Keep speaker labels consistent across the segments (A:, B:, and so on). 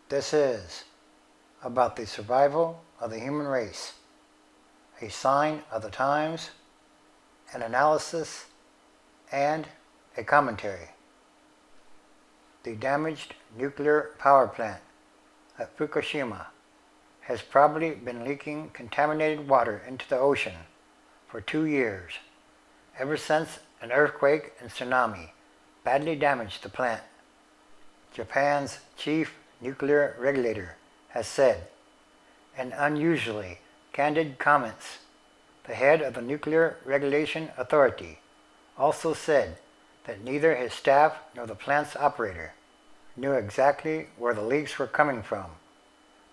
A: This is about the survival of the human race, a sign of the times, an analysis, and a commentary. The damaged nuclear power plant at Fukushima has probably been leaking contaminated water into the ocean for 2 years, ever since an earthquake and tsunami badly damaged the plant. Japan's chief nuclear regulator has said, in unusually candid comments. The head of the Nuclear Regulation Authority also said that neither his staff nor the plant's operator knew exactly where the leaks were coming from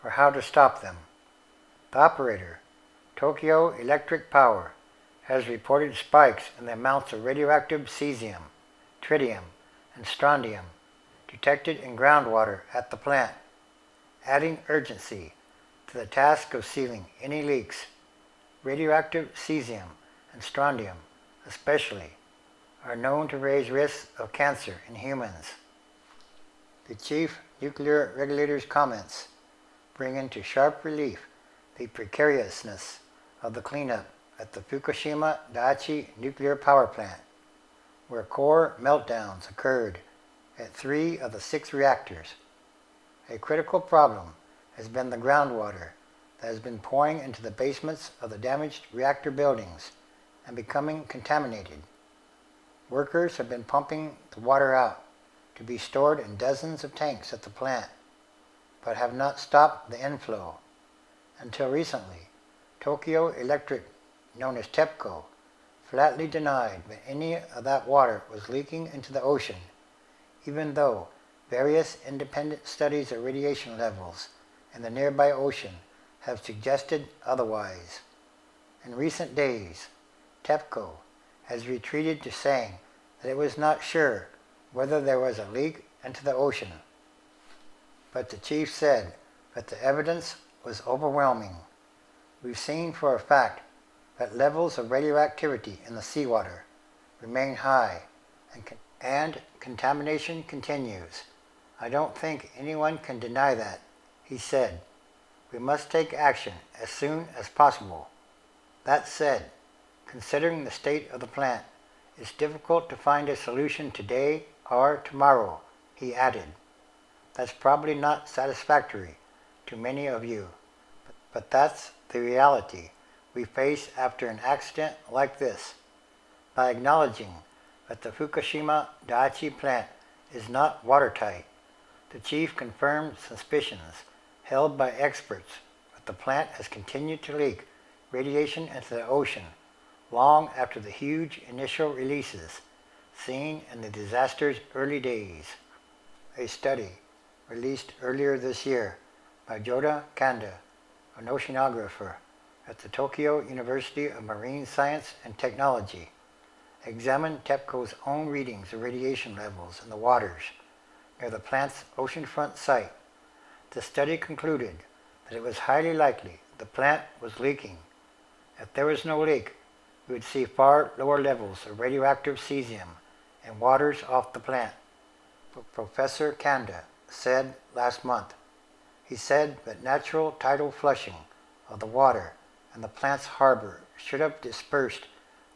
A: or how to stop them. The operator, Tokyo Electric Power, has reported spikes in the amounts of radioactive cesium, tritium, and strontium detected in groundwater at the plant, adding urgency to the task of sealing any leaks. Radioactive cesium and strontium, especially, are known to raise risks of cancer in humans. The chief nuclear regulator's comments bring into sharp relief the precariousness of the cleanup at the Fukushima Daiichi nuclear power plant, where core meltdowns occurred at 3 of the 6 reactors. A critical problem has been the groundwater that has been pouring into the basements of the damaged reactor buildings and becoming contaminated. Workers have been pumping the water out to be stored in dozens of tanks at the plant, but have not stopped the inflow. Until recently, Tokyo Electric, known as TEPCO, flatly denied that any of that water was leaking into the ocean, even though various independent studies of radiation levels in the nearby ocean have suggested otherwise. In recent days, TEPCO has retreated to saying that it was not sure whether there was a leak into the ocean. But the chief said that the evidence was overwhelming. We've seen for a fact that levels of radioactivity in the seawater remain high and contamination continues. I don't think anyone can deny that, he said. We must take action as soon as possible. That said, considering the state of the plant, it's difficult to find a solution today or tomorrow, he added. That's probably not satisfactory to many of you, but that's the reality we face after an accident like this. By acknowledging that the Fukushima Daiichi plant is not watertight, the chief confirmed suspicions held by experts that the plant has continued to leak radiation into the ocean long after the huge initial releases seen in the disaster's early days. A study released earlier this year by Joda Kanda, an oceanographer at the Tokyo University of Marine Science and Technology, examined TEPCO's own readings of radiation levels in the waters near the plant's oceanfront site. The study concluded that it was highly likely the plant was leaking. If there was no leak, we would see far lower levels of radioactive cesium in waters off the plant, Professor Kanda said last month. He said that natural tidal flushing of the water in the plant's harbor should have dispersed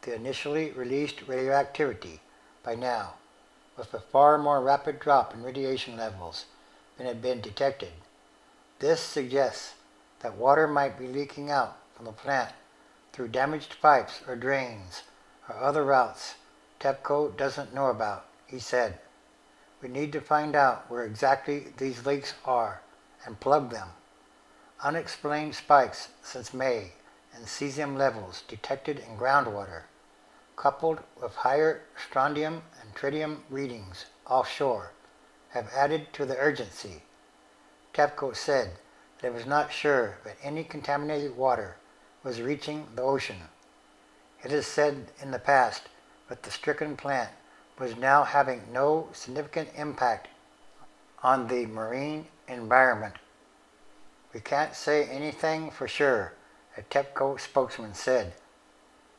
A: the initially released radioactivity by now, with a far more rapid drop in radiation levels than had been detected. This suggests that water might be leaking out from the plant through damaged pipes or drains or other routes TEPCO doesn't know about, he said. We need to find out where exactly these leaks are and plug them. Unexplained spikes since May in cesium levels detected in groundwater, coupled with higher strontium and tritium readings offshore, have added to the urgency. TEPCO said that it was not sure that any contaminated water was reaching the ocean. It has said in the past that the stricken plant was now having no significant impact on the marine environment. We can't say anything for sure, a TEPCO spokesman said.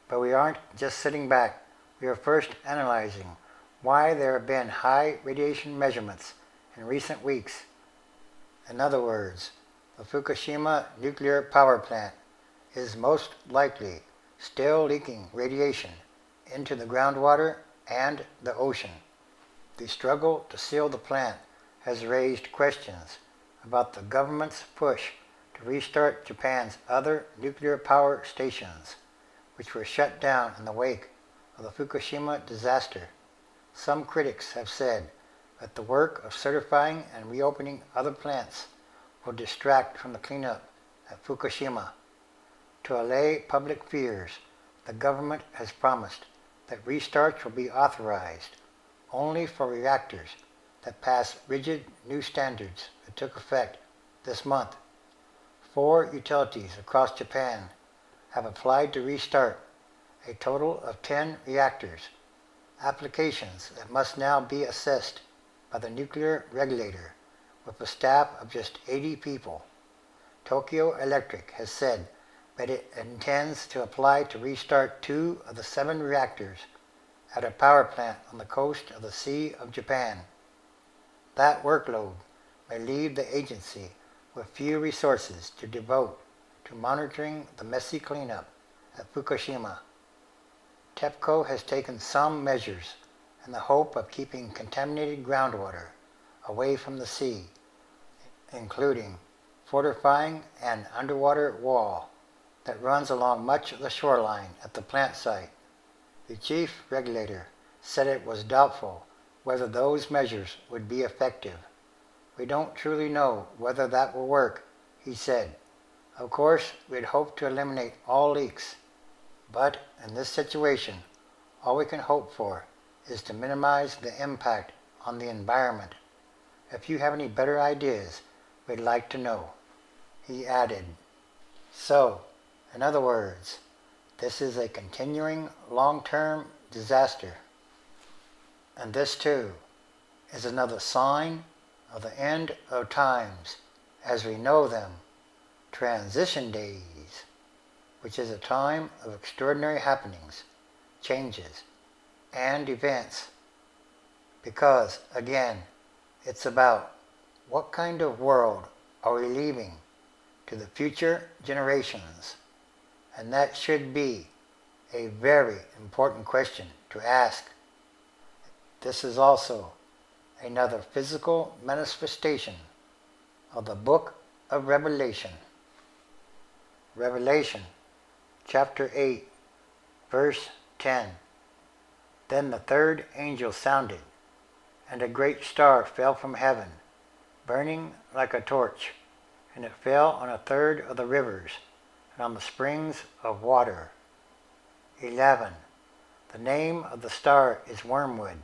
A: But we aren't just sitting back. We are first analyzing why there have been high radiation measurements in recent weeks. In other words, the Fukushima nuclear power plant is most likely still leaking radiation into the groundwater and the ocean. The struggle to seal the plant has raised questions about the government's push to restart Japan's other nuclear power stations, which were shut down in the wake of the Fukushima disaster. Some critics have said that the work of certifying and reopening other plants will distract from the cleanup at Fukushima. To allay public fears, the government has promised that restarts will be authorized only for reactors that pass rigid new standards that took effect this month. 4 utilities across Japan have applied to restart a total of 10 reactors, applications that must now be assessed by the nuclear regulator with a staff of just 80 people. Tokyo Electric has said that it intends to apply to restart 2 of the 7 reactors at a power plant on the coast of the Sea of Japan. That workload may leave the agency with few resources to devote to monitoring the messy cleanup at Fukushima. TEPCO has taken some measures in the hope of keeping contaminated groundwater away from the sea, including fortifying an underwater wall that runs along much of the shoreline at the plant site. The chief regulator said it was doubtful whether those measures would be effective. "We don't truly know whether that will work," he said. "Of course, we'd hope to eliminate all leaks, but in this situation, all we can hope for is to minimize the impact on the environment. If you have any better ideas, we'd like to know," he added. So, in other words, this is a continuing long-term disaster. And this too is another sign of the end of times as we know them, transition days, which is a time of extraordinary happenings, changes, and events. Because, again, it's about what kind of world are we leaving to the future generations? And that should be a very important question to ask. This is also another physical manifestation of the book of Revelation. Revelation chapter 8, verse 10. Then the third angel sounded, and a great star fell from heaven, burning like a torch, and it fell on a third of the rivers and on the springs of water. 11. The name of the star is Wormwood.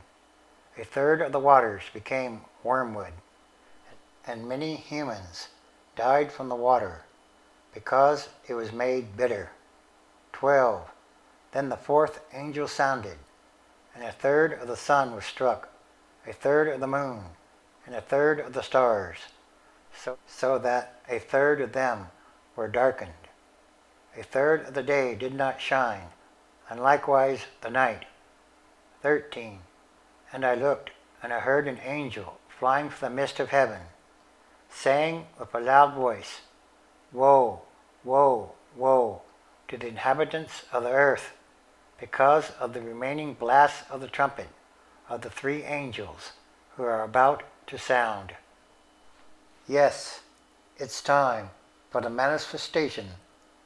A: A third of the waters became wormwood, and many humans died from the water, because it was made bitter. 12. Then the fourth angel sounded, and a third of the sun was struck, a third of the moon, and a third of the stars, so that a third of them were darkened. A third of the day did not shine, and likewise the night. 13. And I looked, and I heard an angel flying from the midst of heaven, saying with a loud voice, "Woe, woe, woe to the inhabitants of the earth, because of the remaining blasts of the trumpet of the 3 angels who are about to sound." Yes, it's time for the manifestation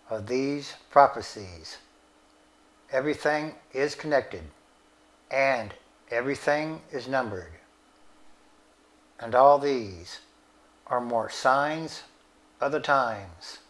A: of these prophecies. Everything is connected, and everything is numbered. And all these are more signs of the times.